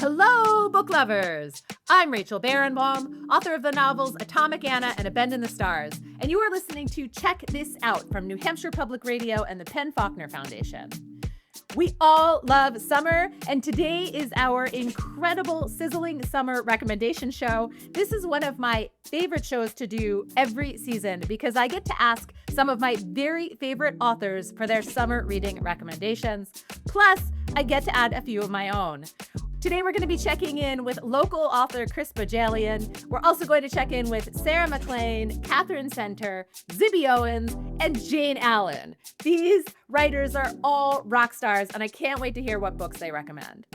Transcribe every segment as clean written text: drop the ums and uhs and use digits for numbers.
Hello, book lovers! I'm Rachel Barenbaum, author of the novels Atomic Anna and A Bend in the Stars, and you are listening to Check This Out from New Hampshire Public Radio and the Penn Faulkner Foundation. We all love summer, and today is our incredible Sizzling Summer Recommendation Show. This is one of my favorite shows to do every season because I get to ask some of my very favorite authors for their summer reading recommendations. Plus, I get to add a few of my own. Today, we're going to be checking in with local author Chris Bajalian. We're also going to check in with Sarah MacLean, Catherine Center, Zibby Owens, and Jane Allen. These writers are all rock stars, and I can't wait to hear what books they recommend.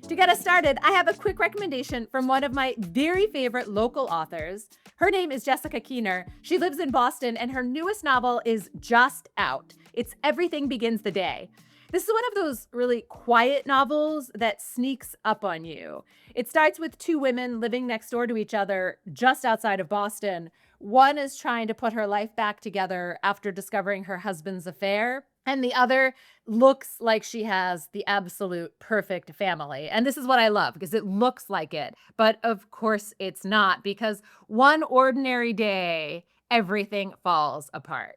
To get us started, I have a quick recommendation from one of my very favorite local authors. Her name is Jessica Keener. She lives in Boston, and her newest novel is just out. It's Everything Begins the Day. This is one of those really quiet novels that sneaks up on you. It starts with two women living next door to each other just outside of Boston. One is trying to put her life back together after discovering her husband's affair, and the other looks like she has the absolute perfect family. And this is what I love because it looks like it. But of course, it's not, because one ordinary day, everything falls apart.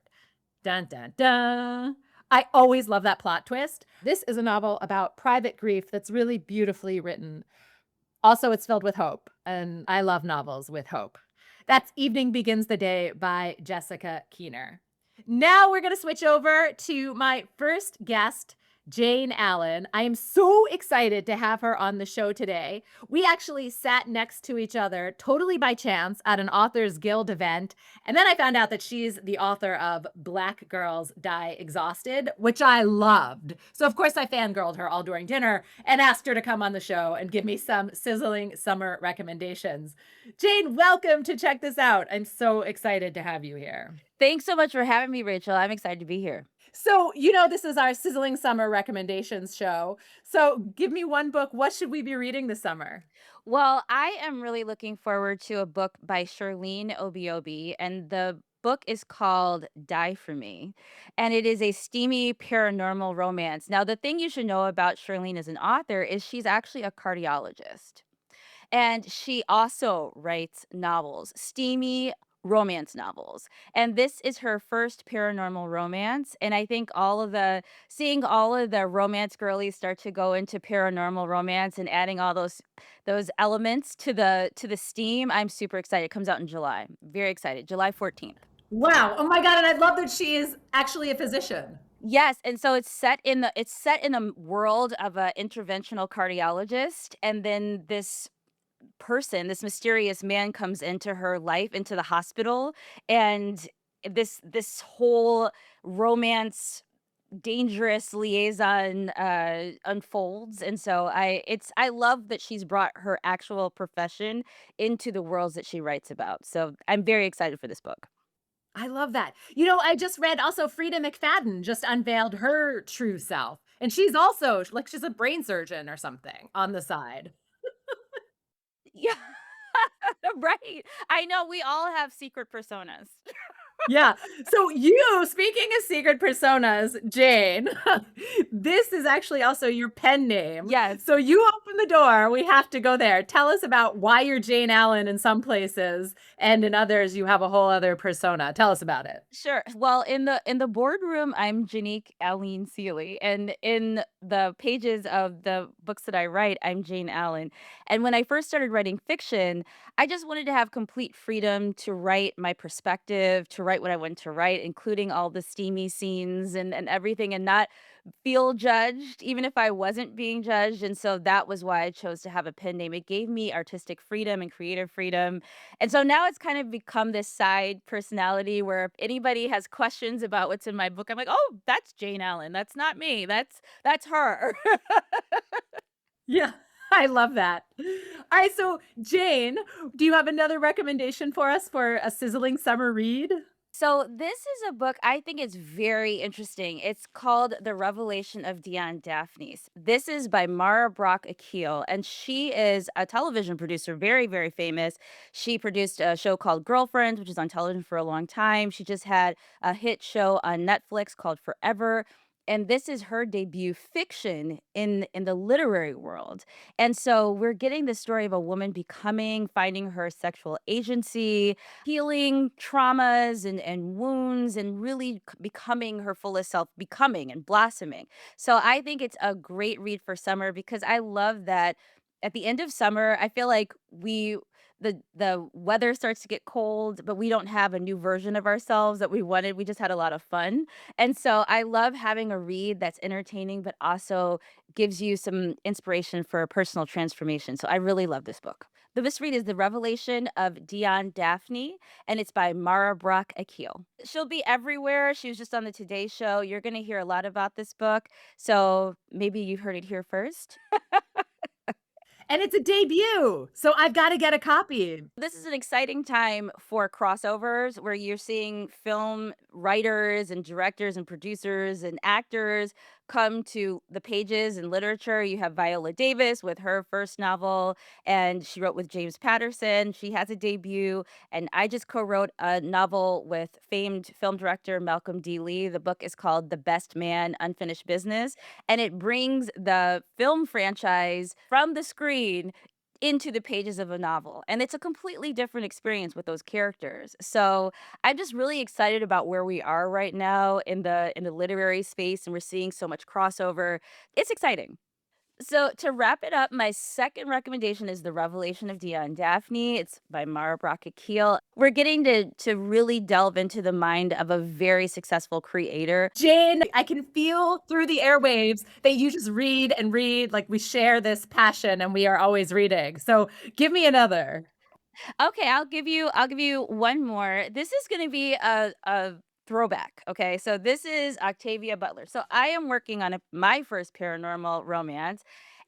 Dun, dun, dun. I always love that plot twist. This is a novel about private grief that's really beautifully written. Also, it's filled with hope, and I love novels with hope. That's Evening Begins the Day by Jessica Keener. Now we're going to switch over to my first guest, Jane Allen. I am so excited to have her on the show today. We actually sat next to each other totally by chance at an Authors Guild event. And then I found out that she's the author of Black Girls Die Exhausted, which I loved. So, of course, I fangirled her all during dinner and asked her to come on the show and give me some sizzling summer recommendations. Jane, welcome to Check This Out. I'm so excited to have you here. Thanks so much for having me, Rachel. I'm excited to be here. So, this is our Sizzling Summer Recommendations show. So, give me one book. What should we be reading this summer? Well, I am really looking forward to a book by Shirlene Obiobi, and the book is called Die For Me, and it is a steamy paranormal romance. Now, the thing you should know about Shirlene as an author is she's actually a cardiologist. And she also writes novels, steamy romance novels. And this is her first paranormal romance. And I think seeing all of the romance girlies start to go into paranormal romance and adding all those elements to the steam, I'm super excited. It comes out in July. Very excited. July 14th. Wow. Oh my God. And I love that she is actually a physician. Yes, and so it's set in a world of a interventional cardiologist, and then this mysterious man comes into her life, into the hospital, and this whole romance, dangerous liaison unfolds. And so I love that she's brought her actual profession into the worlds that she writes about. So I'm very excited for this book. I love that. I just read also Frida McFadden just unveiled her true self. And she's also like, she's a brain surgeon or something on the side. Yeah. Right. I know we all have secret personas. Yeah. So speaking of secret personas, Jane, this is actually also your pen name. Yes. So you open the door. We have to go there. Tell us about why you're Jane Allen in some places, and in others you have a whole other persona. Tell us about it. Sure. Well, in the boardroom, I'm Janique Aline Seeley, and in the pages of the books that I write, I'm Jane Allen. And when I first started writing fiction, I just wanted to have complete freedom to write my perspective, to write what I wanted to write, including all the steamy scenes and everything, and not feel judged, even if I wasn't being judged. And so that was why I chose to have a pen name. It gave me artistic freedom and creative freedom. And so now it's kind of become this side personality where if anybody has questions about what's in my book, I'm like, "Oh, that's Jane Allen. That's not me. That's her." Yeah. I love that. All right. So, Jane, do you have another recommendation for us for a sizzling summer read? So this is a book I think is very interesting. It's called The Revelation of Dion Daphnis. This is by Mara Brock Akil, and she is a television producer, very, very famous. She produced a show called Girlfriends, which is on television for a long time. She just had a hit show on Netflix called Forever. and this is her debut fiction in the literary world. And so we're getting the story of a woman finding her sexual agency, healing traumas and wounds, and really becoming her fullest self, becoming and blossoming. So I think it's a great read for summer because I love that at the end of summer, I feel like the weather starts to get cold, but we don't have a new version of ourselves that we wanted. We just had a lot of fun. And so I love having a read that's entertaining, but also gives you some inspiration for personal transformation. So I really love this book. This read is The Revelation of Dion Daphne, and it's by Mara Brock Akil. She'll be everywhere. She was just on the Today Show. You're going to hear a lot about this book. So maybe you've heard it here first. And it's a debut, so I've got to get a copy. This is an exciting time for crossovers where you're seeing film writers and directors and producers and actors come to the pages in literature. You have Viola Davis with her first novel, and she wrote with James Patterson. She has a debut, and I just co-wrote a novel with famed film director Malcolm D. Lee. The book is called The Best Man, Unfinished Business, and it brings the film franchise from the screen into the pages of a novel, and it's a completely different experience with those characters. So, I'm just really excited about where we are right now in the literary space, and we're seeing so much crossover. It's exciting. So, to wrap it up, my second recommendation is The Revelation of Dia and Daphne. It's by Mara Brock Akil. We're getting to really delve into the mind of a very successful creator. Jane, I can feel through the airwaves that you just read and read. Like we share this passion and we are always reading. So give me another. Okay, I'll give you one more. This is gonna be a throwback. Okay, so this is Octavia Butler. So I am working on my first paranormal romance,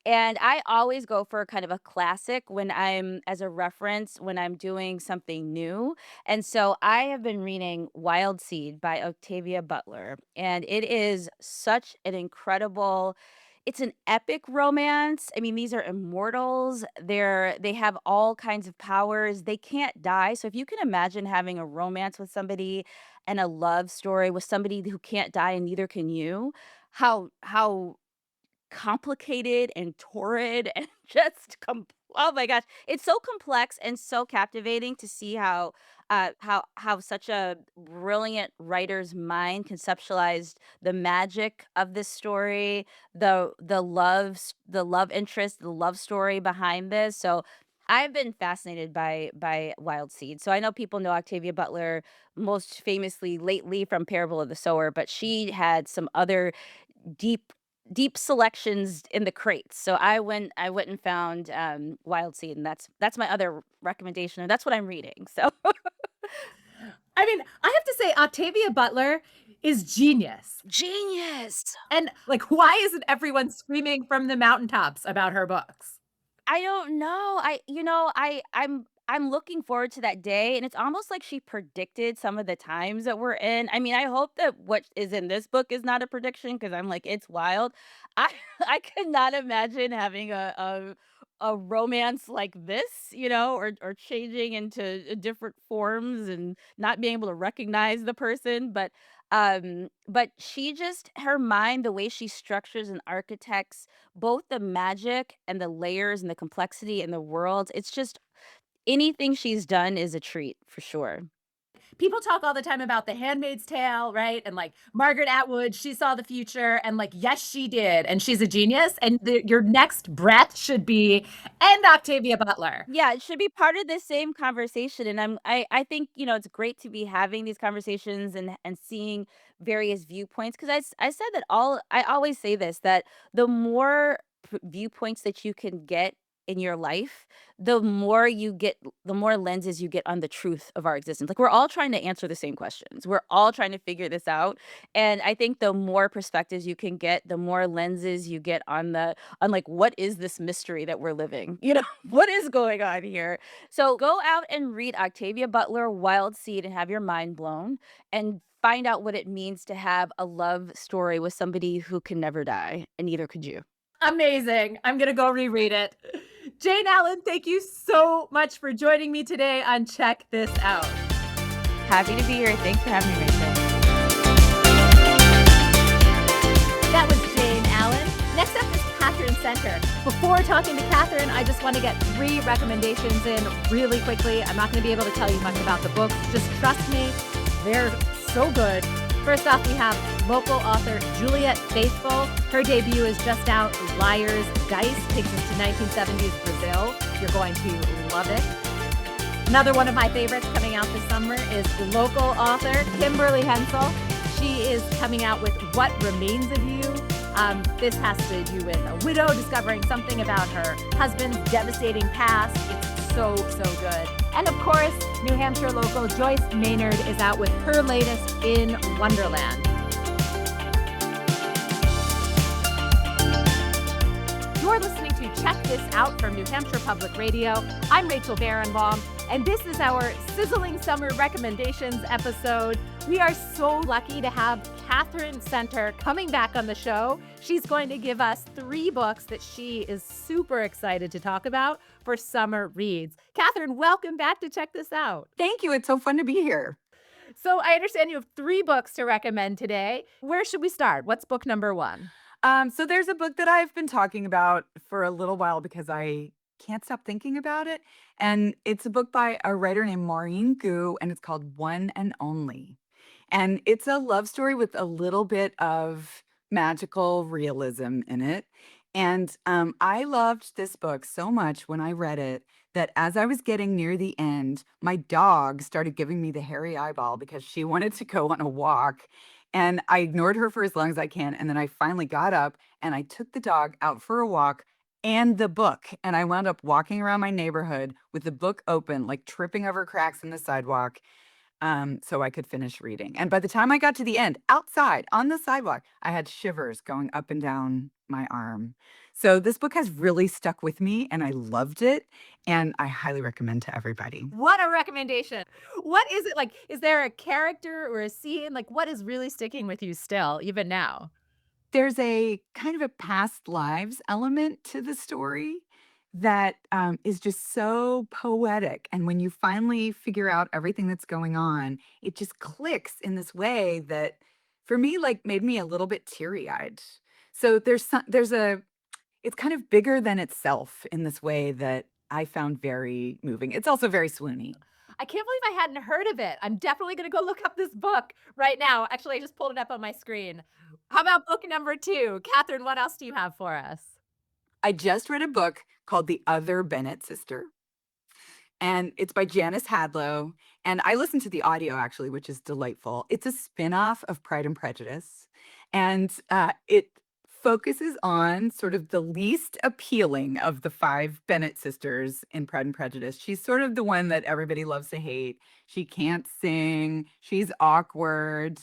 and I always go for kind of a classic when I'm as a reference when I'm doing something new. And so I have been reading Wild Seed by Octavia Butler, and it is such an incredible it's an epic romance. I mean, these are immortals. They have all kinds of powers. They can't die. So if you can imagine having a romance with somebody and a love story with somebody who can't die and neither can you, how complicated and torrid and oh my gosh, it's so complex and so captivating to see how such a brilliant writer's mind conceptualized the magic of this story, the love interest, the love story behind this. So I've been fascinated by Wild Seed. So I know people know Octavia Butler most famously lately from Parable of the Sower, but she had some other deep deep selections in the crates. So I went and found, Wild Seed, and that's my other recommendation, and that's what I'm reading. So I mean, I have to say, Octavia Butler is genius. genius. And like, why isn't everyone screaming from the mountaintops about her books? I don't know. I'm looking forward to that day, and it's almost like she predicted some of the times that we're in. I mean, I hope that what is in this book is not a prediction because I'm like, it's wild. I I could not imagine having a romance like this, or changing into different forms and not being able to recognize the person. But she just her mind, the way she structures and architects both the magic and the layers and the complexity in the world, it's just anything she's done is a treat for sure. People talk all the time about The Handmaid's Tale, right? And like Margaret Atwood, she saw the future, and like, yes, she did, and she's a genius. And your next breath should be, and Octavia Butler. Yeah, it should be part of the same conversation, and I think, it's great to be having these conversations and seeing various viewpoints, 'cause I said that I always say this, that the more viewpoints that you can get in your life, the more lenses you get on the truth of our existence. Like, we're all trying to answer the same questions. We're all trying to figure this out, and I think the more perspectives you can get, the more lenses you get on like, what is this mystery that we're living? What is going on here? So go out and read Octavia Butler Wild Seed and have your mind blown and find out what it means to have a love story with somebody who can never die, and neither could you. Amazing. I'm going to go reread it. Jane Allen, thank you so much for joining me today on Check This Out. Happy to be here. Thanks for having me, Rachel. Before talking to Catherine, I just want to get 3 recommendations in really quickly. I'm not going to be able to tell you much about the books. Just trust me, they're so good. First off, we have local author Juliet Faithful. Her debut is just out. Liar's Dice takes us to 1970s Brazil. You're going to love it. Another one of my favorites coming out this summer is local author Kimberly Hensel. She is coming out with What Remains of You. This has to do with a widow discovering something about her husband's devastating past. It's so good. And of course, New Hampshire local Joyce Maynard is out with her latest In Wonderland. You're listening to Check This Out from New Hampshire Public Radio. I'm Rachel Barenbaum, and this is our Sizzling Summer Recommendations episode. We are so lucky to have Catherine Center coming back on the show. She's going to give us 3 books that she is super excited to talk about for summer reads. Catherine, welcome back to Check This Out. Thank you. It's so fun to be here. So I understand you have 3 books to recommend today. Where should we start? What's book number 1? So there's a book that I've been talking about for a little while because I can't stop thinking about it. And it's a book by a writer named Maureen Gu, and it's called One and Only. And it's a love story with a little bit of magical realism in it. And I loved this book so much when I read it that as I was getting near the end, my dog started giving me the hairy eyeball because she wanted to go on a walk. And I ignored her for as long as I can. And then I finally got up and I took the dog out for a walk and the book. And I wound up walking around my neighborhood with the book open, like tripping over cracks in the sidewalk, so I could finish reading. And by the time I got to the end, outside on the sidewalk, I had shivers going up and down my arm. So this book has really stuck with me and I loved it. And I highly recommend to everybody. What a recommendation. What is it like? Is there a character or a scene? Like, what is really sticking with you still, even now? There's a kind of a past lives element to the story that is just so poetic. And when you finally figure out everything that's going on, it just clicks in this way that, for me, like made me a little bit teary eyed. So it's kind of bigger than itself in this way that I found very moving. It's also very swoony. I can't believe I hadn't heard of it. I'm definitely going to go look up this book right now. Actually, I just pulled it up on my screen. How about book number 2? Catherine, what else do you have for us? I just read a book called The Other Bennett Sister. And it's by Janice Hadlow, and I listened to the audio actually, which is delightful. It's a spin-off of Pride and Prejudice, and, it focuses on sort of the least appealing of the 5 Bennett sisters in Pride and Prejudice. She's sort of the one that everybody loves to hate. She can't sing, she's awkward,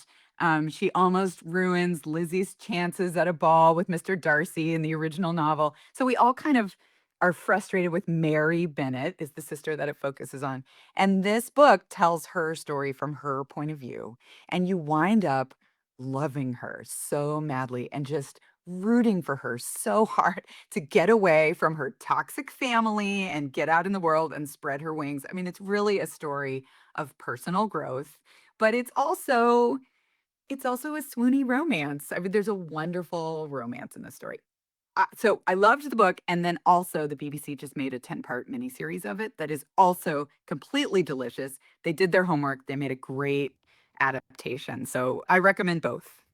she almost ruins Lizzie's chances at a ball with Mr. Darcy in the original novel. So we all kind of are frustrated with Mary Bennett is the sister that it focuses on. And this book tells her story from her point of view. And you wind up loving her so madly and just rooting for her so hard to get away from her toxic family and get out in the world and spread her wings. I mean, it's really a story of personal growth, but it's also a swoony romance. I mean, there's a wonderful romance in this story. So I loved the book, and then also the BBC just made a 10-part miniseries of it that is also completely delicious. They did their homework. They made a great adaptation. So I recommend both.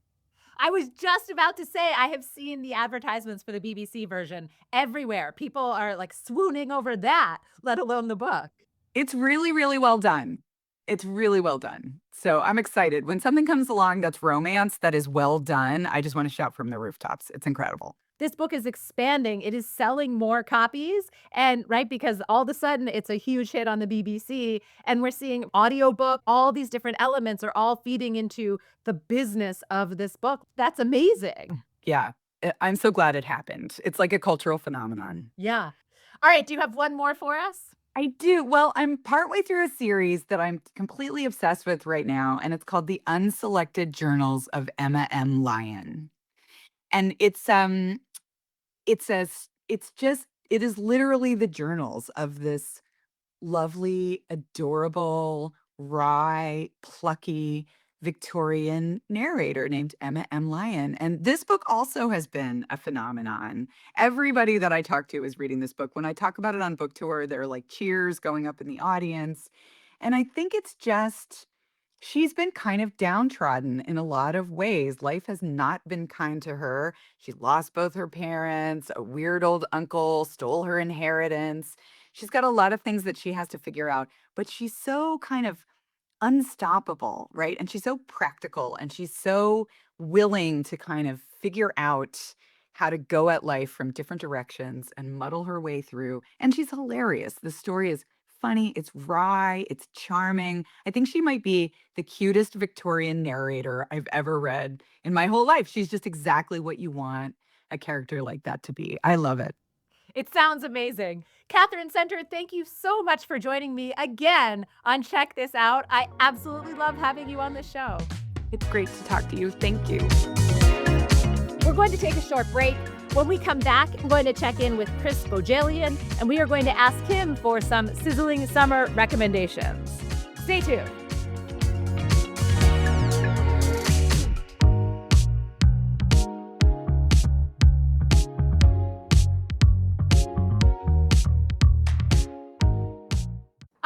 I was just about to say I have seen the advertisements for the BBC version everywhere. People are like swooning over that, let alone the book. It's really, really well done. It's really well done. So I'm excited. When something comes along that's romance that is well done, I just want to shout from the rooftops. It's incredible. This book is expanding. It is selling more copies and right because all of a sudden it's a huge hit on the BBC and we're seeing audiobook, all these different elements are all feeding into the business of this book. That's amazing. Yeah, I'm so glad it happened. It's like a cultural phenomenon. Yeah. All right, do you have one more for us? I do. Well, I'm partway through a series that I'm completely obsessed with right now, and it's called The Unselected Journals of Emma M. Lyon. And it is literally the journals of this lovely, adorable, wry, plucky, Victorian narrator named Emma M. Lyon. And this book also has been a phenomenon. Everybody that I talk to is reading this book. When I talk about it on book tour, there are like cheers going up in the audience. And I think it's just, she's been kind of downtrodden in a lot of ways. Life has not been kind to her. She lost both her parents. A weird old uncle stole her inheritance. She's got a lot of things that she has to figure out, but she's so kind of unstoppable, right? And she's so practical and she's so willing to kind of figure out how to go at life from different directions and muddle her way through. And she's hilarious. The story is funny, it's wry, it's charming. I think she might be the cutest Victorian narrator I've ever read in my whole life. She's just exactly what you want a character like that to be. I love it. It sounds amazing. Catherine Center, thank you so much for joining me again on Check This Out. I absolutely love having you on the show. It's great to talk to you. Thank you. We're going to take a short break. When we come back, I'm going to check in with Chris Bojalian, and we are going to ask him for some sizzling summer recommendations. Stay tuned.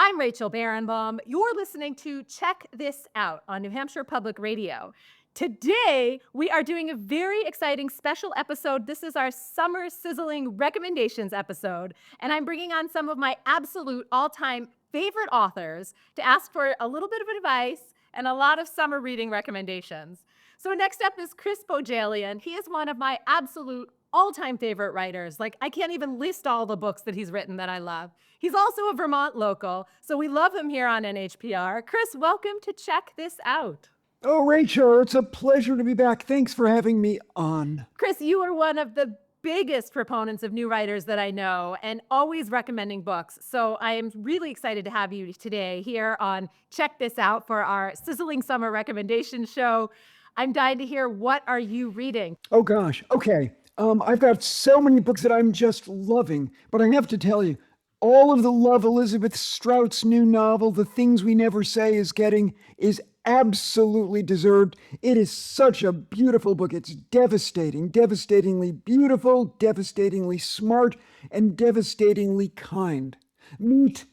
I'm Rachel Barenbaum. You're listening to Check This Out on New Hampshire Public Radio. Today, we are doing a very exciting special episode. This is our Summer Sizzling Recommendations episode, and I'm bringing on some of my absolute all-time favorite authors to ask for a little bit of advice and a lot of summer reading recommendations. So next up is Chris Bojalian. He is one of my absolute all-time favorite writers. Like, I can't even list all the books that he's written that I love. He's also a Vermont local, so we love him here on NHPR. Chris, welcome to Check This Out. Oh, Rachel, it's a pleasure to be back. Thanks for having me on. Chris, you are one of the biggest proponents of new writers that I know and always recommending books. So I am really excited to have you today here on Check This Out for our Sizzling Summer Recommendation Show. I'm dying to hear, what are you reading? Oh, gosh. Okay. I've got so many books that I'm just loving, but I have to tell you, all of the love Elizabeth Strout's new novel, The Things We Never Say, is getting is absolutely deserved. It is such a beautiful book. It's devastatingly beautiful, devastatingly smart, and devastatingly kind. Meet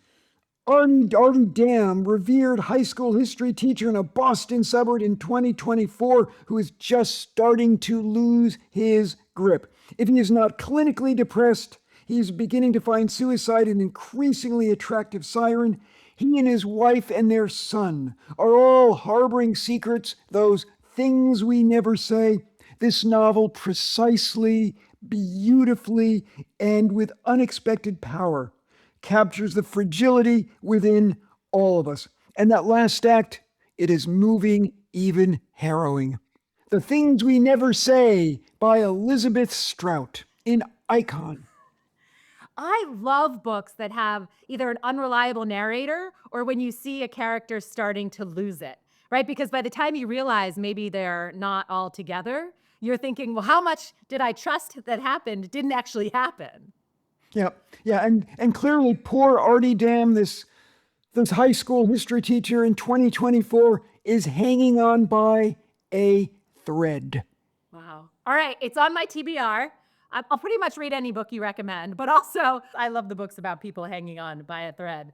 Artie Dam, revered high school history teacher in a Boston suburb in 2024, who is just starting to lose his grip. If he is not clinically depressed, he is beginning to find suicide an increasingly attractive siren. He and his wife and their son are all harboring secrets, those things we never say. This novel precisely, beautifully, and with unexpected power captures the fragility within all of us. And that last act, it is moving, even harrowing. The Things We Never Say by Elizabeth Strout in Icon. I love books that have either an unreliable narrator or when you see a character starting to lose it, right? Because by the time you realize maybe they're not all together, you're thinking, well, how much did I trust that happened didn't actually happen? Yeah, and clearly poor Artie Dam, this high school history teacher in 2024, is hanging on by a thread. Wow. All right, it's on my TBR. I'll pretty much read any book you recommend, but also I love the books about people hanging on by a thread.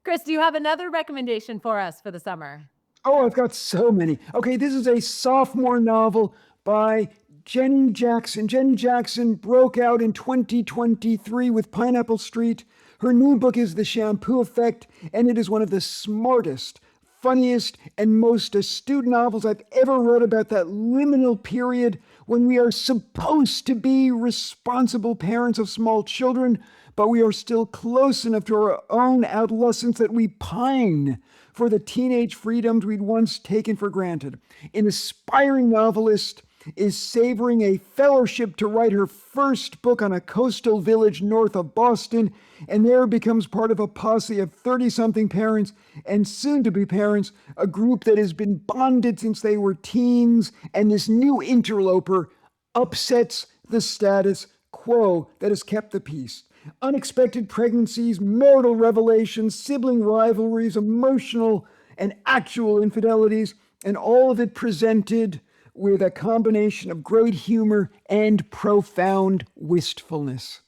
Chris, do you have another recommendation for us for the summer? Oh, I've got so many. Okay, this is a sophomore novel by Jenny Jackson. Jenny Jackson broke out in 2023 with Pineapple Street. Her new book is The Shampoo Effect, and it is one of the smartest, funniest, and most astute novels I've ever read about that liminal period when we are supposed to be responsible parents of small children, but we are still close enough to our own adolescence that we pine for the teenage freedoms we'd once taken for granted. An aspiring novelist is savoring a fellowship to write her first book on a coastal village north of Boston, and there becomes part of a posse of 30-something parents and soon-to-be parents, a group that has been bonded since they were teens, and this new interloper upsets the status quo that has kept the peace. Unexpected pregnancies, marital revelations, sibling rivalries, emotional and actual infidelities, and all of it presented with a combination of great humor and profound wistfulness.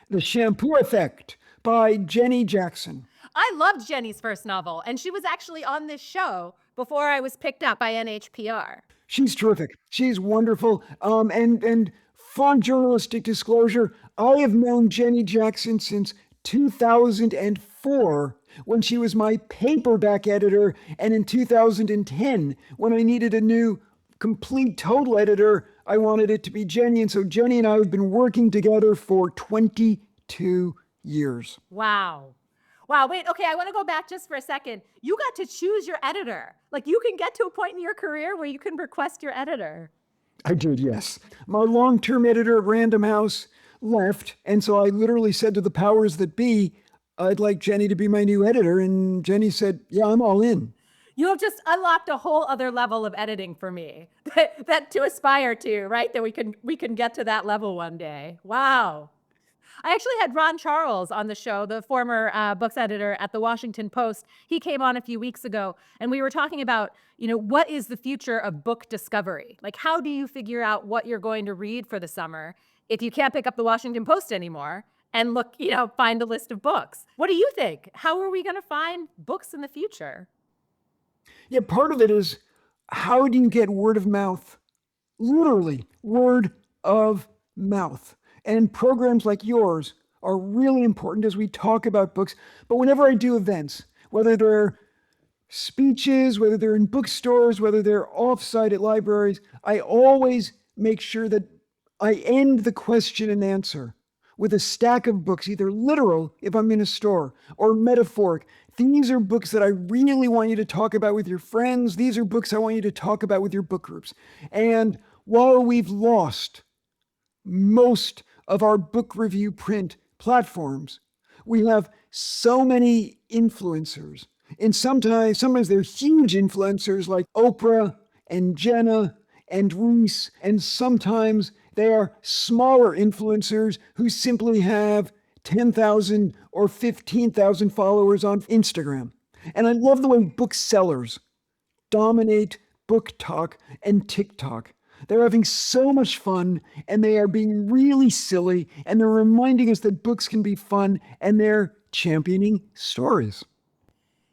The Shampoo Effect by Jenny Jackson. I loved Jenny's first novel, and she was actually on this show before I was picked up by NHPR. She's terrific. She's wonderful. And fun journalistic disclosure, I have known Jenny Jackson since 2004 when she was my paperback editor, and in 2010 when I needed a new complete total editor, I wanted it to be Jenny. And so Jenny and I have been working together for 22 years. Wow. Wow, wait, okay, I want to go back just for a second. You got to choose your editor. Like, you can get to a point in your career where you can request your editor. I did, yes. My long-term editor at Random House left, and so I literally said to the powers that be, I'd like Jenny to be my new editor, and Jenny said, yeah, I'm all in. You have just unlocked a whole other level of editing for me that to aspire to, right? That we can get to that level one day. Wow. I actually had Ron Charles on the show, the former books editor at the Washington Post. He came on a few weeks ago, and we were talking about, what is the future of book discovery? Like, how do you figure out what you're going to read for the summer if you can't pick up the Washington Post anymore and look, find a list of books? What do you think? How are we going to find books in the future? Yeah, part of it is, how do you get word of mouth? Literally, word of mouth. And programs like yours are really important as we talk about books. But whenever I do events, whether they're speeches, whether they're in bookstores, whether they're offsite at libraries, I always make sure that I end the question and answer with a stack of books, either literal, if I'm in a store, or metaphoric. These are books that I really want you to talk about with your friends. These are books I want you to talk about with your book groups. And while we've lost most of our book review print platforms, we have so many influencers. And sometimes they're huge influencers like Oprah and Jenna and Reese, and sometimes they are smaller influencers who simply have 10,000 or 15,000 followers on Instagram. And I love the way booksellers dominate book talk and TikTok. They're having so much fun, and they are being really silly, and they're reminding us that books can be fun, and they're championing stories.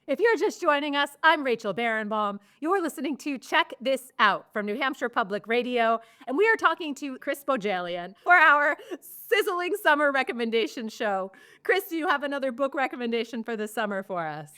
If you're just joining us, I'm Rachel Barenbaum. You're listening to Check This Out from New Hampshire Public Radio, and we are talking to Chris Bojalian for our Sizzling Summer Recommendation Show. Chris, do you have another book recommendation for the summer for us?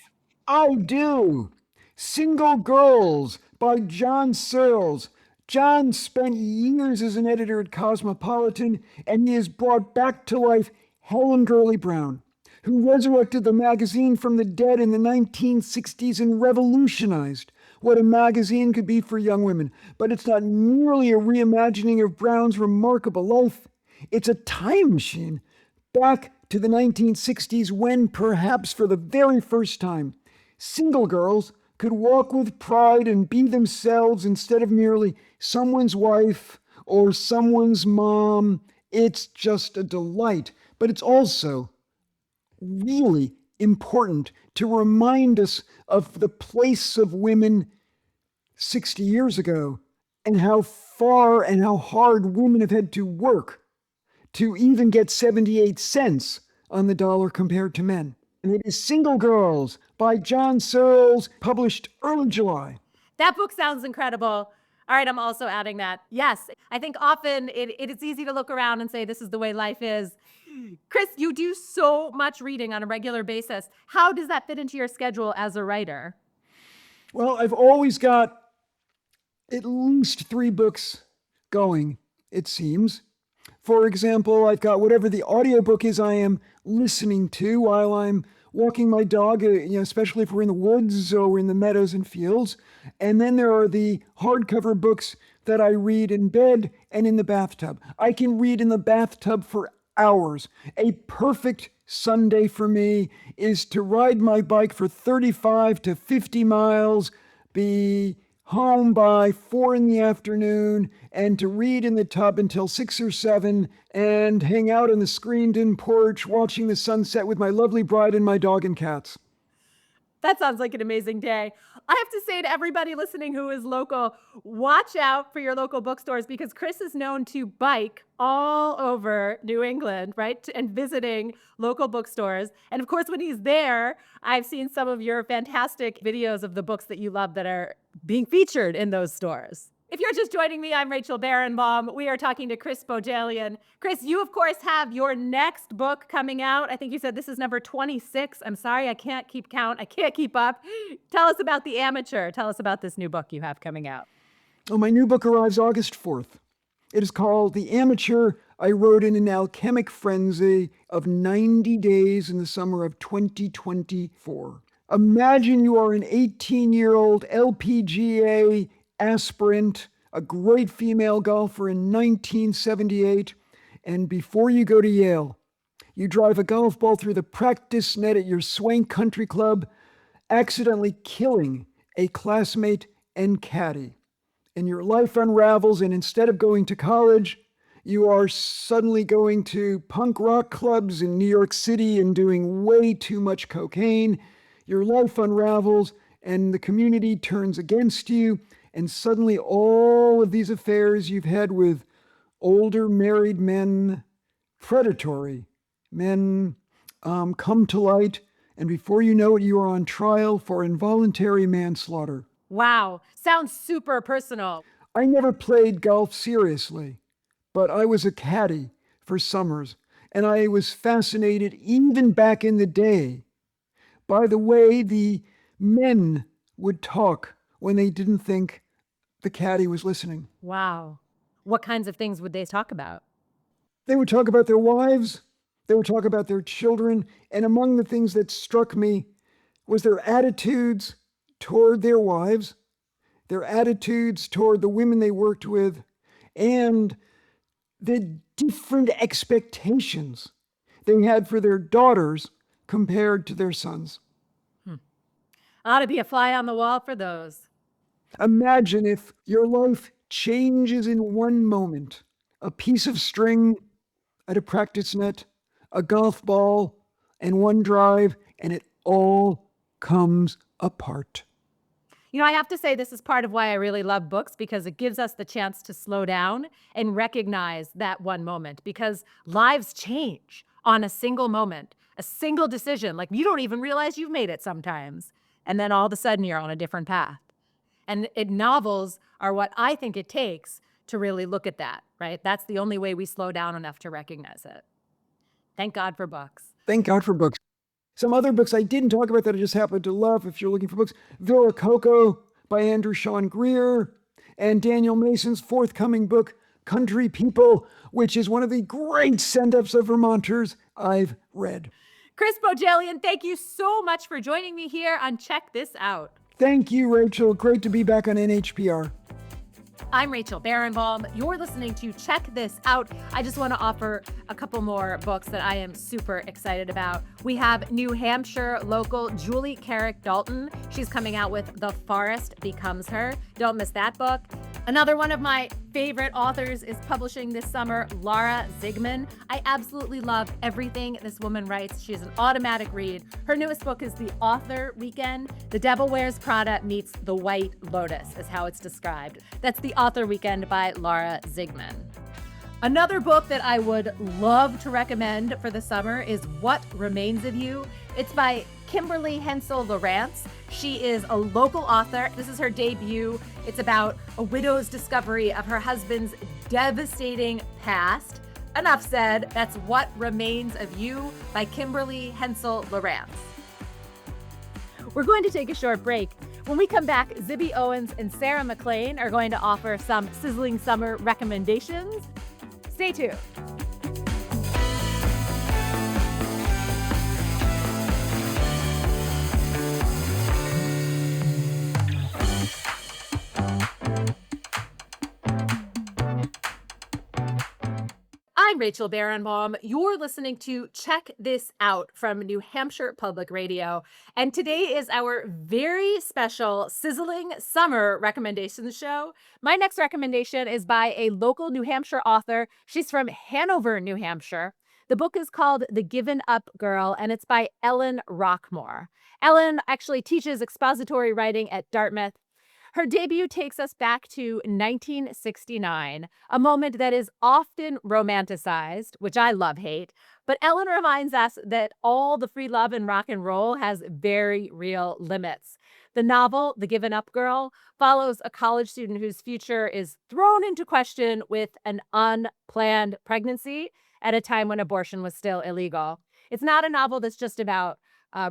I do. Single Girls by John Searles. John spent years as an editor at Cosmopolitan, and he has brought back to life Helen Gurley Brown, who resurrected the magazine from the dead in the 1960s and revolutionized what a magazine could be for young women. But it's not merely a reimagining of Brown's remarkable life. It's a time machine back to the 1960s when, perhaps for the very first time, single girls could walk with pride and be themselves instead of merely someone's wife or someone's mom. It's just a delight, but it's also really important to remind us of the place of women 60 years ago and how far and how hard women have had to work to even get 78 cents on the dollar compared to men. And it is Single Girls by John Searles, published early July. That book sounds incredible. All right, I'm also adding that. Yes, I think often it is easy to look around and say this is the way life is. Chris, you do so much reading on a regular basis. How does that fit into your schedule as a writer? Well, I've always got at least 3 books going, it seems. For example, I've got whatever the audiobook is I am listening to while I'm walking my dog, especially if we're in the woods or we're in the meadows and fields. And then there are the hardcover books that I read in bed and in the bathtub. I can read in the bathtub for hours. A perfect Sunday for me is to ride my bike for 35 to 50 miles, be home by 4 in the afternoon, and to read in the tub until 6 or 7 and hang out on the screened-in porch watching the sunset with my lovely bride and my dog and cats. That sounds like an amazing day. I have to say to everybody listening who is local, watch out for your local bookstores because Chris is known to bike all over New England, right? And visiting local bookstores. And of course, when he's there, I've seen some of your fantastic videos of the books that you love that are being featured in those stores. If you're just joining me, I'm Rachel Barenbaum. We are talking to Chris Bojalian. Chris, you, of course, have your next book coming out. I think you said this is number 26. I'm sorry, I can't keep count. I can't keep up. Tell us about The Amateur. Tell us about this new book you have coming out. Oh, my new book arrives August 4th. It is called The Amateur. I wrote in an alchemic frenzy of 90 days in the summer of 2024. Imagine you are an 18-year-old LPGA aspirant, a great female golfer in 1978, and before you go to Yale, you drive a golf ball through the practice net at your Swank Country Club, accidentally killing a classmate and caddy. And your life unravels, and instead of going to college, you are suddenly going to punk rock clubs in New York City and doing way too much cocaine. Your life unravels, and the community turns against you, and suddenly all of these affairs you've had with older married men, predatory men, come to light, and before you know it, you are on trial for involuntary manslaughter. Wow, sounds super personal. I never played golf seriously, but I was a caddy for summers, and I was fascinated even back in the day by the way the men would talk when they didn't think the caddy was listening. Wow. What kinds of things would they talk about? They would talk about their wives, they would talk about their children, and among the things that struck me was their attitudes toward their wives, their attitudes toward the women they worked with, and the different expectations they had for their daughters compared to their sons. Ought to be a fly on the wall for those. Imagine if your life changes in one moment. A piece of string at a practice net, a golf ball, and one drive, and it all comes apart. You know, I have to say this is part of why I really love books because it gives us the chance to slow down and recognize that one moment because lives change on a single moment, a single decision. Like you don't even realize you've made it sometimes. And then all of a sudden you're on a different path. And novels are what I think it takes to really look at that, right? That's the only way we slow down enough to recognize it. Thank God for books. Thank God for books. Some other books I didn't talk about that I just happen to love, if you're looking for books, Vera Coco by Andrew Sean Greer, and Daniel Mason's forthcoming book, Country People, which is one of the great send-ups of Vermonters I've read. Chris Bojalian, thank you so much for joining me here on Check This Out. Thank you, Rachel. Great to be back on NHPR. I'm Rachel Barenbaum. You're listening to Check This Out. I just want to offer a couple more books that I am super excited about. We have New Hampshire local Julie Carrick Dalton. She's coming out with The Forest Becomes Her. Don't miss that book. Another one of my favorite authors is publishing this summer, Laura Zigman. I absolutely love everything this woman writes. She's an automatic read. Her newest book is The Author Weekend. The Devil Wears Prada meets The White Lotus is how it's described. That's The Author Weekend by Laura Zigman. Another book that I would love to recommend for the summer is What Remains of You. It's by Kimberly Hensel Lawrence. She is a local author. This is her debut. It's about a widow's discovery of her husband's devastating past. Enough said. That's What Remains of You by Kimberly Hensel Lawrence. We're going to take a short break. When we come back, Zibby Owens and Sarah McLean are going to offer some sizzling summer recommendations. Stay tuned. I'm Rachel Barenbaum. You're listening to Check This Out from New Hampshire Public Radio. And today is our very special Sizzling Summer Recommendations show. My next recommendation is by a local New Hampshire author. She's from Hanover, New Hampshire. The book is called The Given Up Girl, and it's by Ellen Rockmore. Ellen actually teaches expository writing at Dartmouth. Her debut takes us back to 1969, a moment that is often romanticized, which I love hate. But Ellen reminds us that all the free love in rock and roll has very real limits. The novel, The Given Up Girl, follows a college student whose future is thrown into question with an unplanned pregnancy at a time when abortion was still illegal. It's not a novel that's just about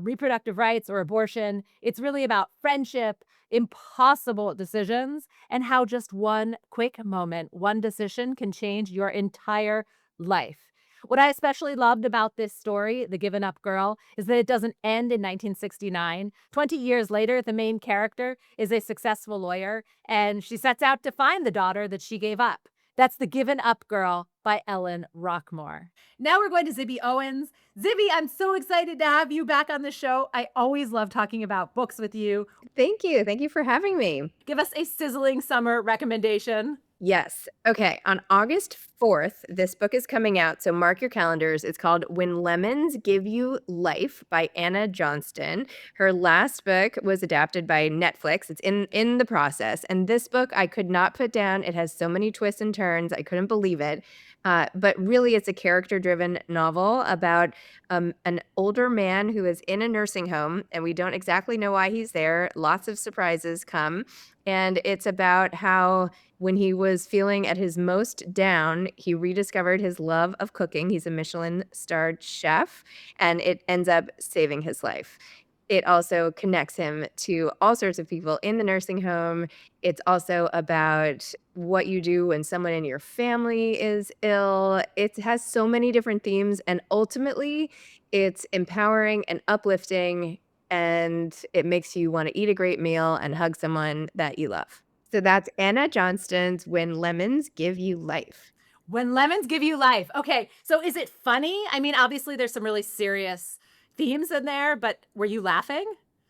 reproductive rights or abortion. It's really about friendship, impossible decisions, and how just one quick moment, one decision can change your entire life. What I especially loved about this story, The Given Up Girl, is that it doesn't end in 1969. 20 years later, the main character is a successful lawyer, and she sets out to find the daughter that she gave up. That's The Given Up Girl by Ellen Rockmore. Now we're going to Zibby Owens. Zibby, I'm so excited to have you back on the show. I always love talking about books with you. Thank you. Thank you for having me. Give us a sizzling summer recommendation. Yes. Okay. On August 4th, this book is coming out. So mark your calendars. It's called When Lemons Give You Life by Anna Johnston. Her last book was adapted by Netflix. It's in the process. And this book I could not put down. It has so many twists and turns. I couldn't believe it. But really, it's a character-driven novel about an older man who is in a nursing home, and we don't exactly know why he's there. Lots of surprises come. And it's about how when he was feeling at his most down, he rediscovered his love of cooking. He's a Michelin-starred chef, and it ends up saving his life. It also connects him to all sorts of people in the nursing home. It's also about what you do when someone in your family is ill. It has so many different themes, and ultimately, it's empowering and uplifting, and it makes you want to eat a great meal and hug someone that you love. So that's Anna Johnston's When Lemons Give You Life. When Lemons Give You Life. Okay, so is it funny? I mean, obviously there's some really serious themes in there, but were you laughing?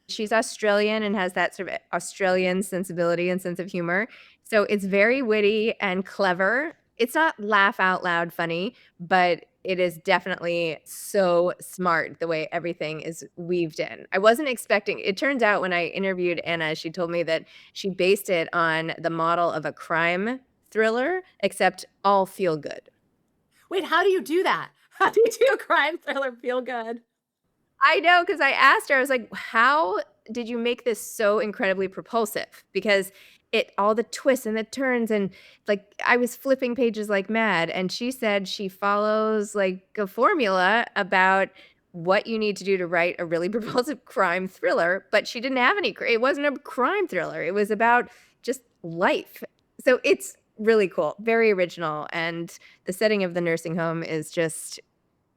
She's Australian and has that sort of Australian sensibility and sense of humor. So it's very witty and clever. It's not laugh out loud funny, but it is definitely so smart the way everything is weaved in. I wasn't expecting, it turns out when I interviewed Anna, she told me that she based it on the model of a crime thriller, except all feel good. Wait, how do you do that? How do you do a crime thriller feel good? I know, because I asked her, I was like, how did you make this so incredibly propulsive? Because all the twists and the turns, and like I was flipping pages like mad. And she said she follows like a formula about what you need to do to write a really propulsive crime thriller, but she didn't have any, it wasn't a crime thriller. It was about just life. So it's really cool, very original. And the setting of the nursing home is just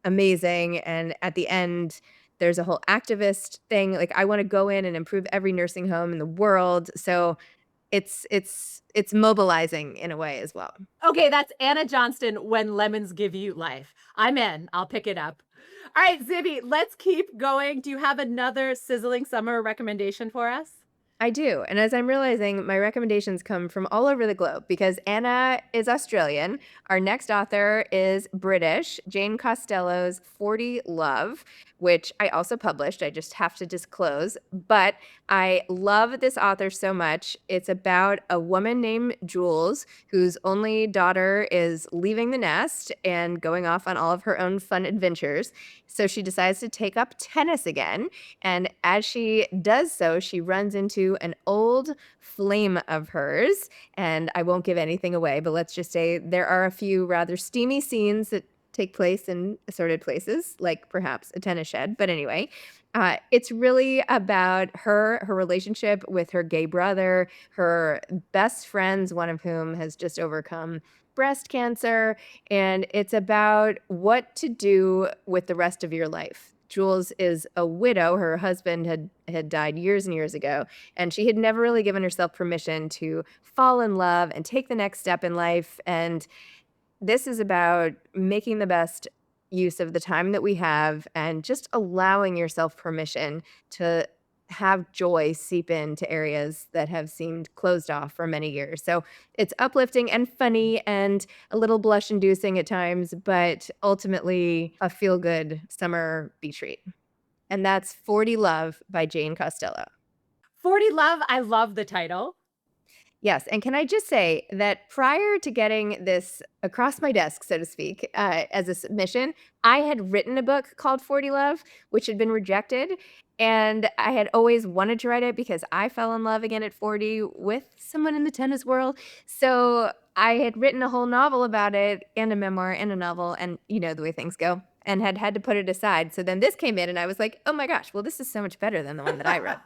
amazing. And at the end, there's a whole activist thing. Like, I want to go in and improve every nursing home in the world. So it's mobilizing in a way as well. Okay, that's Anna Johnston, When Lemons Give You Life. I'm in. I'll pick it up. All right, Zibby, let's keep going. Do you have another sizzling summer recommendation for us? I do. And as I'm realizing, my recommendations come from all over the globe because Anna is Australian. Our next author is British, Jane Costello's 40 Love, which I also published. I just have to disclose. But I love this author so much. It's about a woman named Jules, whose only daughter is leaving the nest and going off on all of her own fun adventures. So she decides to take up tennis again. And as she does so, she runs into an old flame of hers. And I won't give anything away, but let's just say there are a few rather steamy scenes that take place in assorted places, like perhaps a tennis shed. But anyway, it's really about her relationship with her gay brother, her best friends, one of whom has just overcome breast cancer, and it's about what to do with the rest of your life. Jules is a widow. Her husband had died years and years ago, and she had never really given herself permission to fall in love and take the next step in life. And this is about making the best use of the time that we have and just allowing yourself permission to have joy seep into areas that have seemed closed off for many years. So it's uplifting and funny and a little blush inducing at times, but ultimately a feel good summer beach read. And that's 40 Love by Jane Costello. 40 Love, I love the title. Yes, and can I just say that prior to getting this across my desk, so to speak, as a submission, I had written a book called 40 Love, which had been rejected, and I had always wanted to write it because I fell in love again at 40 with someone in the tennis world. So I had written a whole novel about it, and a memoir, and a novel, and you know the way things go, and had to put it aside. So then this came in, and I was like, oh my gosh, well, this is so much better than the one that I wrote.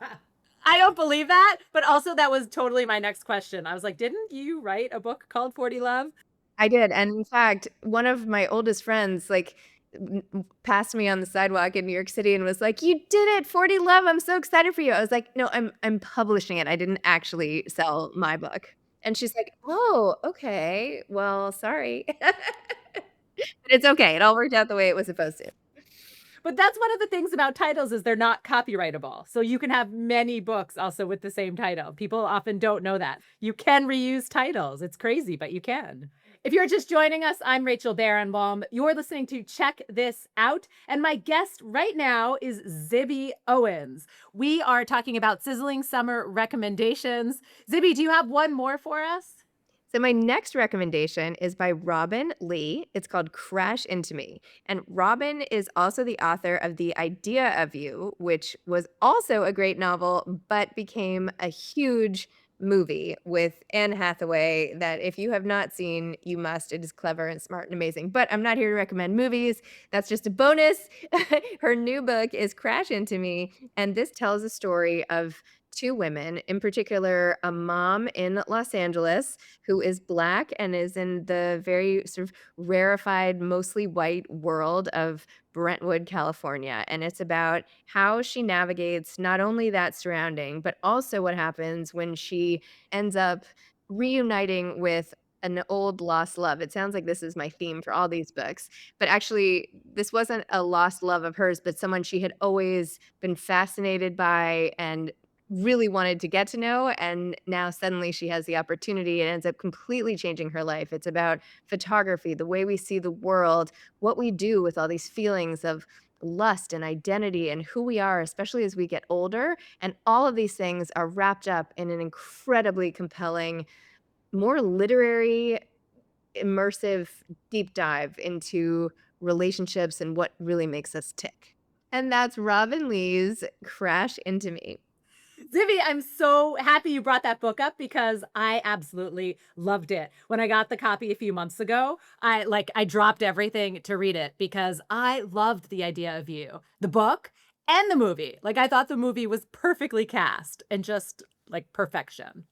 I don't believe that, but also that was totally my next question. I was like, didn't you write a book called 40 Love? I did, and in fact, one of my oldest friends, like, passed me on the sidewalk in New York City and was like, "You did it, 40 Love, I'm so excited for you." I was like, "No, I'm publishing it. I didn't actually sell my book." And she's like, "Oh, okay. Well, sorry." But it's okay. It all worked out the way it was supposed to. But that's one of the things about titles is they're not copyrightable. So you can have many books also with the same title. People often don't know that. You can reuse titles. It's crazy, but you can. If you're just joining us, I'm Rachel Barenbaum. You're listening to Check This Out. And my guest right now is Zibby Owens. We are talking about Sizzling Summer recommendations. Zibby, do you have one more for us? So my next recommendation is by Robin Lee. It's called Crash Into Me. And Robin is also the author of The Idea of You, which was also a great novel, but became a huge movie with Anne Hathaway that if you have not seen, you must. It is clever and smart and amazing. But I'm not here to recommend movies. That's just a bonus. Her new book is Crash Into Me, and this tells a story of two women, in particular, a mom in Los Angeles who is Black and is in the very sort of rarefied, mostly white world of Brentwood, California. And it's about how she navigates not only that surrounding, but also what happens when she ends up reuniting with an old lost love. It sounds like this is my theme for all these books, but actually, this wasn't a lost love of hers, but someone she had always been fascinated by and really wanted to get to know, and now suddenly she has the opportunity. It ends up completely changing her life. It's about photography, the way we see the world, what we do with all these feelings of lust and identity and who we are, especially as we get older. And all of these things are wrapped up in an incredibly compelling, more literary, immersive deep dive into relationships and what really makes us tick. And that's Robin Lee's Crash Into Me. Zibby, I'm so happy you brought that book up because I absolutely loved it. When I got the copy a few months ago, I dropped everything to read it because I loved The Idea of You, the book and the movie. Like I thought the movie was perfectly cast and just like perfection.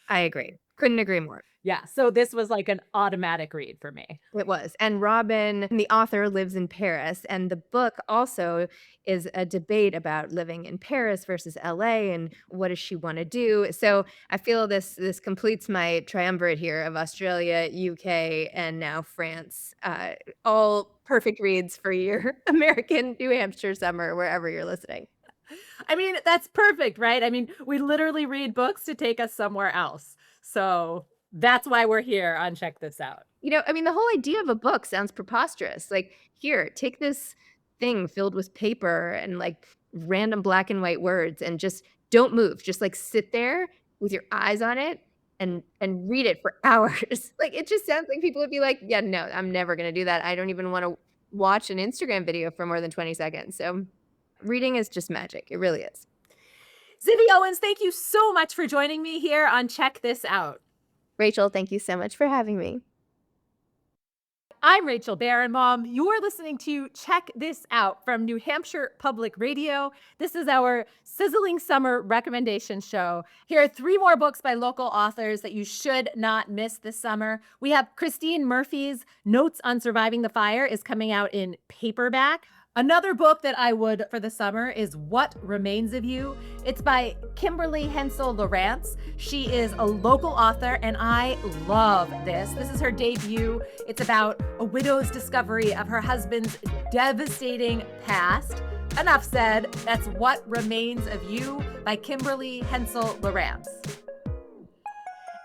I agree. Couldn't agree more. Yeah, so this was like an automatic read for me. It was. And Robin, the author, lives in Paris. And the book also is a debate about living in Paris versus LA and what does she want to do. So I feel this completes my triumvirate here of Australia, UK, and now France. All perfect reads for your American New Hampshire summer, wherever you're listening. I mean, that's perfect, right? I mean, we literally read books to take us somewhere else. So that's why we're here on Check This Out. You know, I mean, the whole idea of a book sounds preposterous. Like, here, take this thing filled with paper and like random black and white words and just don't move. Just like sit there with your eyes on it and read it for hours. Like, it just sounds like people would be like, yeah, no, I'm never going to do that. I don't even want to watch an Instagram video for more than 20 seconds. So reading is just magic. It really is. Zibby Owens, thank you so much for joining me here on Check This Out. Rachel, thank you so much for having me. I'm Rachel Barenbaum. You're listening to Check This Out from New Hampshire Public Radio. This is our Sizzling Summer recommendation show. Here are 3 more books by local authors that you should not miss this summer. We have Christine Murphy's Notes on Surviving the Fire is coming out in paperback. Another book that I would for the summer is What Remains of You. It's by Kimberly Hensel Lawrence. She is a local author, and I love this. This is her debut. It's about a widow's discovery of her husband's devastating past. Enough said. That's What Remains of You by Kimberly Hensel Lawrence.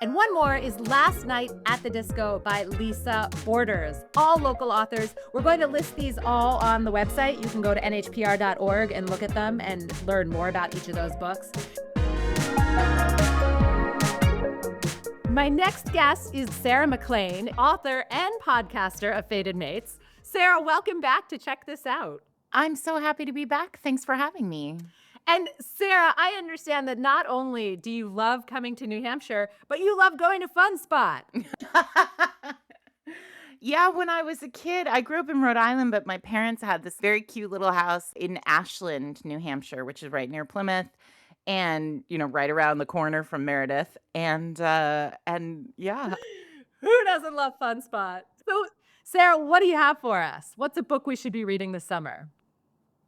And one more is Last Night at the Disco by Lisa Borders. All local authors. We're going to list these all on the website. You can go to nhpr.org and look at them and learn more about each of those books. My next guest is Sarah McLean, author and podcaster of Fated Mates. Sarah, welcome back to Check This Out. I'm so happy to be back. Thanks for having me. And Sarah, I understand that not only do you love coming to New Hampshire, but you love going to Fun Spot. Yeah, when I was a kid, I grew up in Rhode Island, but my parents had this very cute little house in Ashland, New Hampshire, which is right near Plymouth and, right around the corner from Meredith. And yeah. Who doesn't love Fun Spot? So, Sarah, what do you have for us? What's a book we should be reading this summer?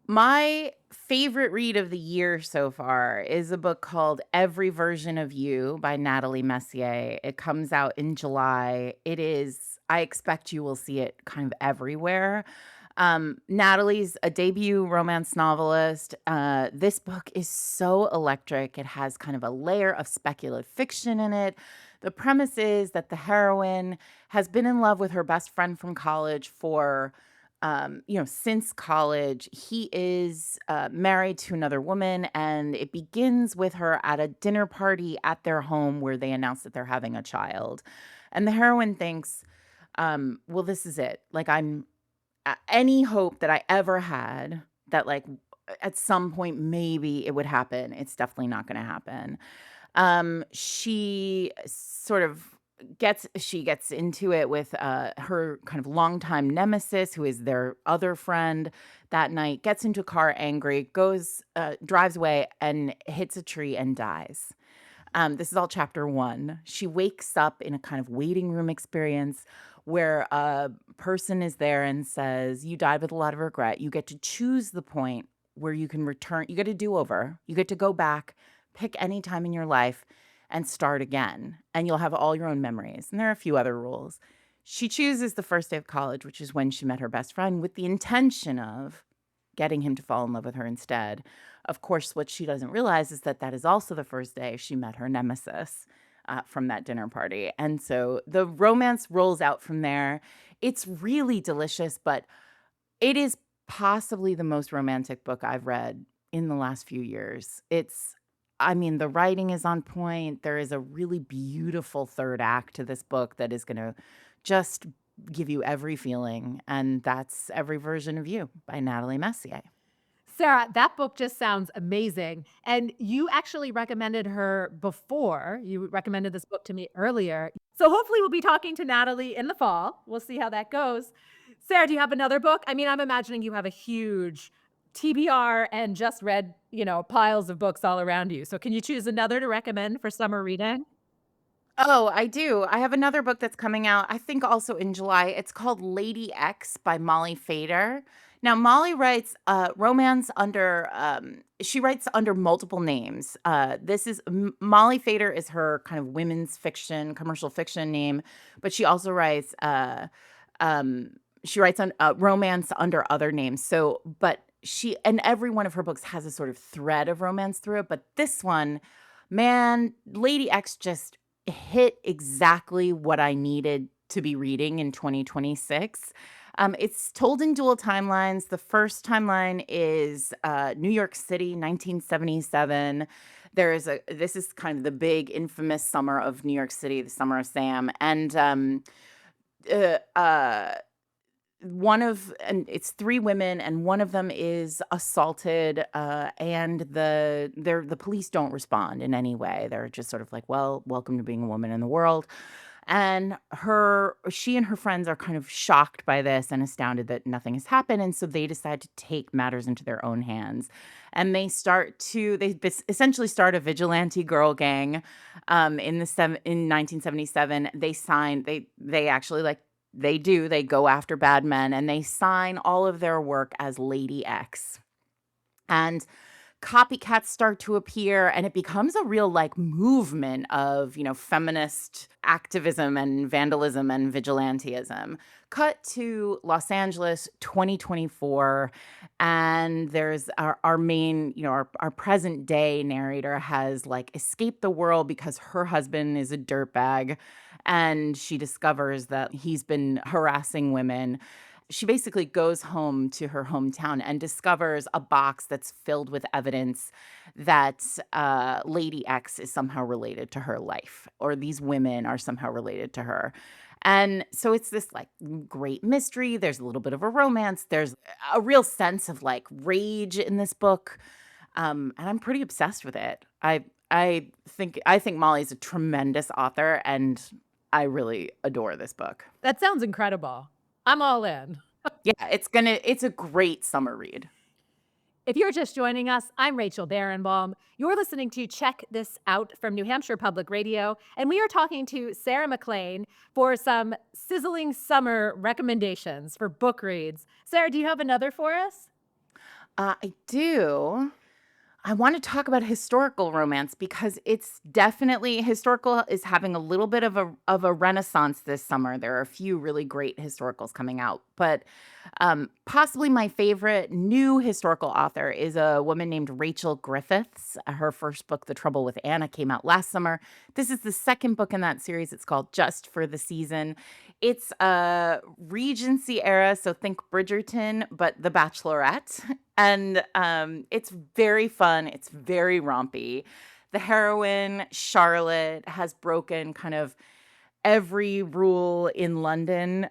My favorite read of the year so far is a book called Every Version of You by Natalie Messier. It comes out in July. I expect you will see it kind of everywhere. Natalie's a debut romance novelist. This book is so electric. It has kind of a layer of speculative fiction in it. The premise is that the heroine has been in love with her best friend from college for since college. He is married to another woman, and it begins with her at a dinner party at their home where they announce that they're having a child. And the heroine thinks, well, this is it. Like, any hope that I ever had that, like, at some point maybe it would happen, it's definitely not going to happen. She sort of gets into it with her kind of longtime nemesis, who is their other friend. That night, gets into a car angry, drives away and hits a tree and dies. This is all chapter 1. She wakes up in a kind of waiting room experience where a person is there and says, you died with a lot of regret. You get to choose the point where you can return. You get a do-over. You get to go back, pick any time in your life and start again, and you'll have all your own memories. And there are a few other rules. She chooses the first day of college, which is when she met her best friend, with the intention of getting him to fall in love with her instead. Of course, what she doesn't realize is that that is also the first day she met her nemesis from that dinner party. And so the romance rolls out from there. It's really delicious, but it is possibly the most romantic book I've read in the last few years. The writing is on point. There is a really beautiful third act to this book that is going to just give you every feeling. And that's Every Version of You by Natalie Messier. Sarah, that book just sounds amazing. And you actually recommended her before. You recommended this book to me earlier. So hopefully we'll be talking to Natalie in the fall. We'll see how that goes. Sarah, do you have another book? I'm imagining you have a huge TBR and just read, piles of books all around you. So can you choose another to recommend for summer reading? Oh, I do. I have another book that's coming out, I think also in July. It's called Lady X by Molly Fader. Now, Molly writes romance she writes under multiple names. Molly Fader is her kind of women's fiction, commercial fiction name, but she also writes, on romance under other names. So, but and every one of her books has a sort of thread of romance through it. But this one, man, Lady X just hit exactly what I needed to be reading in 2026. It's told in dual timelines. The first timeline is New York City, 1977. This is kind of the big infamous summer of New York City, the summer of Sam. And it's 3 women, and one of them is assaulted, and the police don't respond in any way. They're just sort of like, well, welcome to being a woman in the world. And she and her friends are kind of shocked by this and astounded that nothing has happened. And so they decide to take matters into their own hands. And they essentially start a vigilante girl gang in 1977. They go after bad men, and they sign all of their work as Lady X. And copycats start to appear, and it becomes a real like movement of, feminist activism and vandalism and vigilantism. Cut to Los Angeles, 2024, and there's our main, our present day narrator has like escaped the world because her husband is a dirtbag, and she discovers that he's been harassing women. She basically goes home to her hometown and discovers a box that's filled with evidence that Lady X is somehow related to her life, or these women are somehow related to her. And so it's this like great mystery. There's a little bit of a romance. There's a real sense of like rage in this book. And I'm pretty obsessed with it. I think Molly's a tremendous author, and I really adore this book. That sounds incredible. I'm all in. Yeah, it's a great summer read. If you're just joining us, I'm Rachel Barenbaum. You're listening to Check This Out from New Hampshire Public Radio, and we are talking to Sarah McLean for some sizzling summer recommendations for book reads. Sarah, do you have another for us? I do. I want to talk about historical romance because it's definitely historical is having a little bit of a renaissance this summer. There are a few really great historicals coming out, but possibly my favorite new historical author is a woman named Rachel Griffiths. Her first book, The Trouble with Anna, came out last summer. This is the second book in that series. It's called Just for the Season. It's a Regency era, so think Bridgerton, but The Bachelorette. And it's very fun. It's very rompy. The heroine, Charlotte, has broken kind of every rule in London,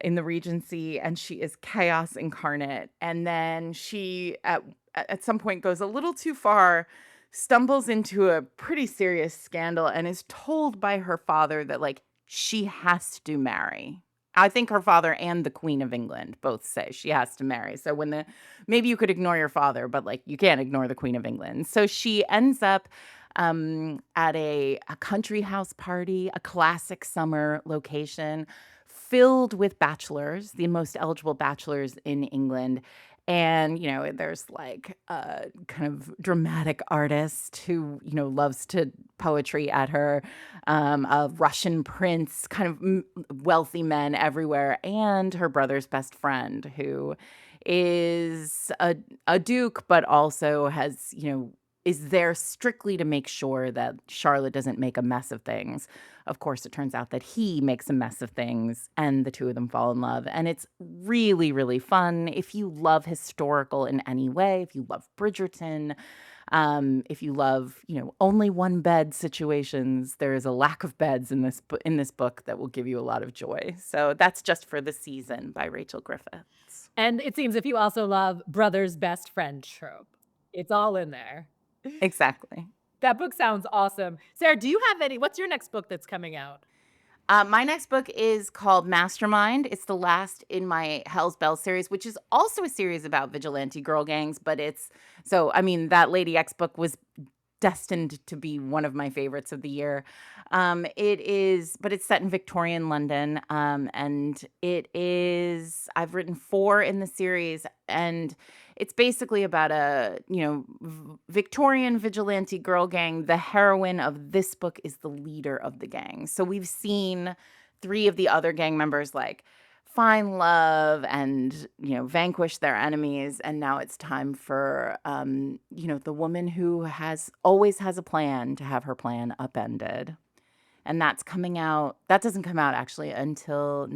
in the Regency, and she is chaos incarnate. And then she, at some point, goes a little too far, stumbles into a pretty serious scandal, and is told by her father that, like, she has to marry. I think her father and the Queen of England both say she has to marry. So maybe you could ignore your father, but like you can't ignore the Queen of England. So she ends up at a country house party, a classic summer location filled with bachelors, the most eligible bachelors in England. And, there's like a kind of dramatic artist who, loves to poetry at her, a Russian prince, kind of wealthy men everywhere, and her brother's best friend, who is a duke, but also has, is there strictly to make sure that Charlotte doesn't make a mess of things. Of course, it turns out that he makes a mess of things, and the two of them fall in love. And it's really, really fun. If you love historical in any way, if you love Bridgerton, if you love, only one bed situations, there is a lack of beds in this book that will give you a lot of joy. So that's Just for the Season by Rachel Griffiths. And it seems if you also love brother's best friend trope, it's all in there. Exactly. That book sounds awesome. Sarah, do you have what's your next book that's coming out? My next book is called Mastermind. It's the last in my Hell's Bells series, which is also a series about vigilante girl gangs. But that Lady X book was destined to be one of my favorites of the year. But it's set in Victorian London. And I've written 4 in the series, and it's basically about a, Victorian vigilante girl gang. The heroine of this book is the leader of the gang. So we've seen 3 of the other gang members like find love and, vanquish their enemies. And now it's time for, the woman who always has a plan to have her plan upended. And that's coming out. That doesn't come out actually until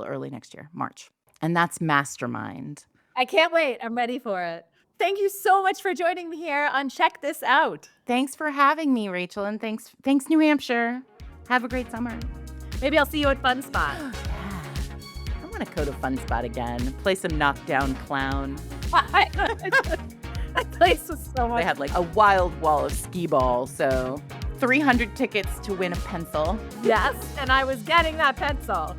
early next year, March. And that's Mastermind. I can't wait. I'm ready for it. Thank you so much for joining me here on Check This Out. Thanks for having me, Rachel, and thanks New Hampshire. Have a great summer. Maybe I'll see you at Fun Spot. Yeah. I want to go to Fun Spot again. Play some Knockdown Clown. That place was so much. They had like a wild wall of skee ball, so 300 tickets to win a pencil. Yes, and I was getting that pencil.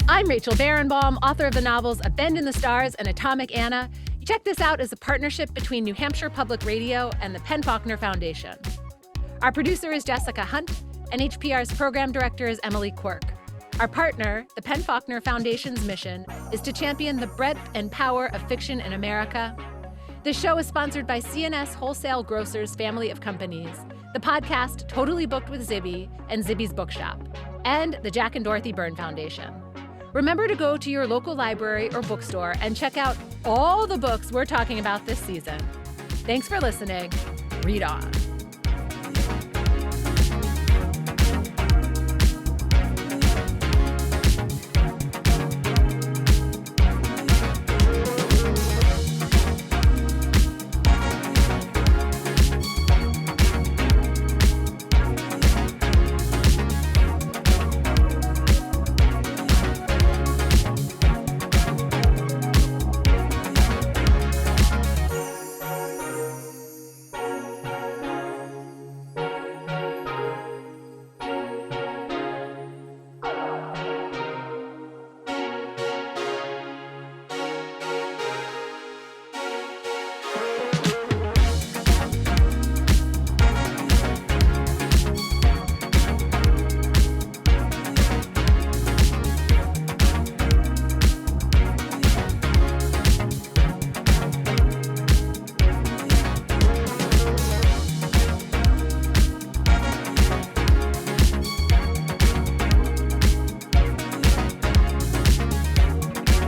I'm Rachel Barenbaum, author of the novels A Bend in the Stars and Atomic Anna. Check This Out is a partnership between New Hampshire Public Radio and the Penn Faulkner Foundation. Our producer is Jessica Hunt. NHPR's program director is Emily Quirk. Our partner, the Penn Faulkner Foundation's mission, is to champion the breadth and power of fiction in America. This show is sponsored by CNS Wholesale Grocers family of companies, the podcast Totally Booked with Zibby and Zibby's Bookshop, and the Jack and Dorothy Byrne Foundation. Remember to go to your local library or bookstore and check out all the books we're talking about this season. Thanks for listening. Read on.